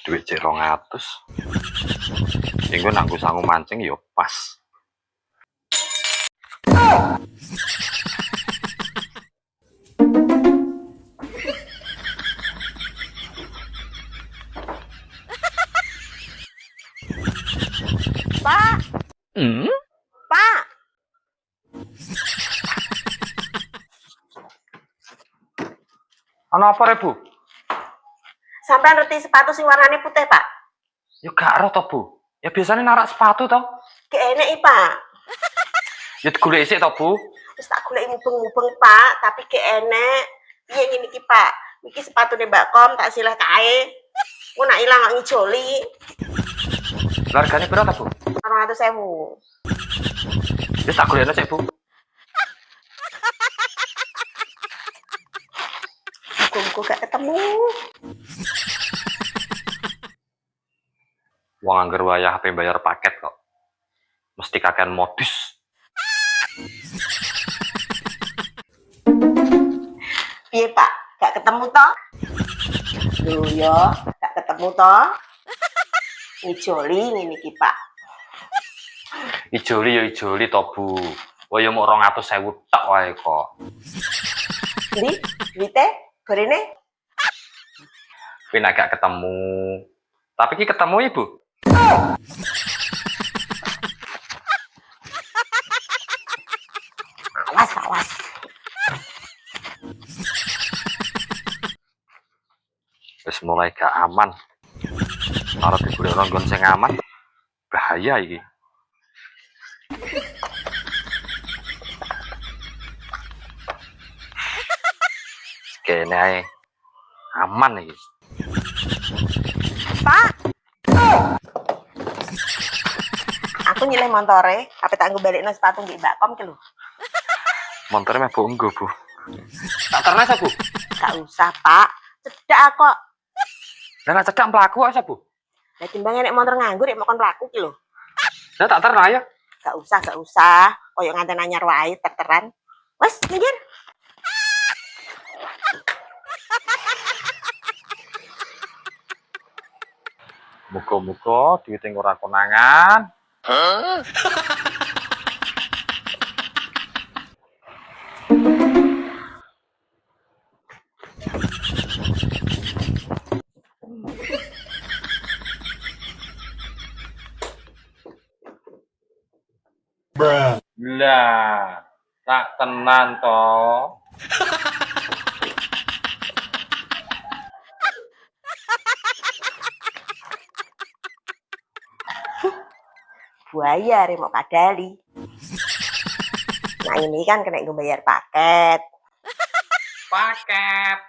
Duit cek 200. Minggu nanggu sangu mancing yo pas. Pak. Pak. Ana apa re, Bu? Sampean ngerti sepatu sing warnane putih, Pak? Ya gak ero to, Bu. Ya biasanya narak sepatu to. Gak enek, Pak. Ya digoleki sik to, Bu. Wis tak goleki mubeng-mubeng, Pak, tapi gak enek. Piye ngene iki, Pak? Iki sepatune Mbak Kom tak silih kae. Ku nak ilang kok ngijoli. Hargane piro to, Bu? 200.000. Wis tak golekno sik, Bu. Muga gak ketemu. Wong anggar wayah HP bayar paket kok. Mesti kakean modus. Piye, Pak? Gak ketemu toh? Lho ya, gak ketemu toh? Ngijoli ngene iki, Pak. Ijoli ya ijoli to, Bu. Oh ya mok 200.000 tok wae kok. Ndi? Duite? Gorene? Kuwi nek gak ketemu. Tapi ki ketemu, Ibu. Awas, awas. Wis mulai gak aman. Arep digolekno nggon sing aman. Bahaya iki. Kene ae. Aman iki. Pak. Aku nyilih montore, apa tak nggo balekno sepatu mbek Mbak Kom ki lho. Montore meh bonggo, Bu. Tak ternas, Bu. Gak usah, Pak. Cedak kok. Lah nek cedak mlaku kok, Bu. Lah timbang nek motor nganggur nek mokon laku ki lho. Lah tak terna ya. Gak usah. Koyo nganten anyar wae terteran. Wes, minggir. Muga-muga duit ora konangan. Lah, tak tenan to. Buaya remok kadali. Nah ini kan kena gue bayar paket. Paket.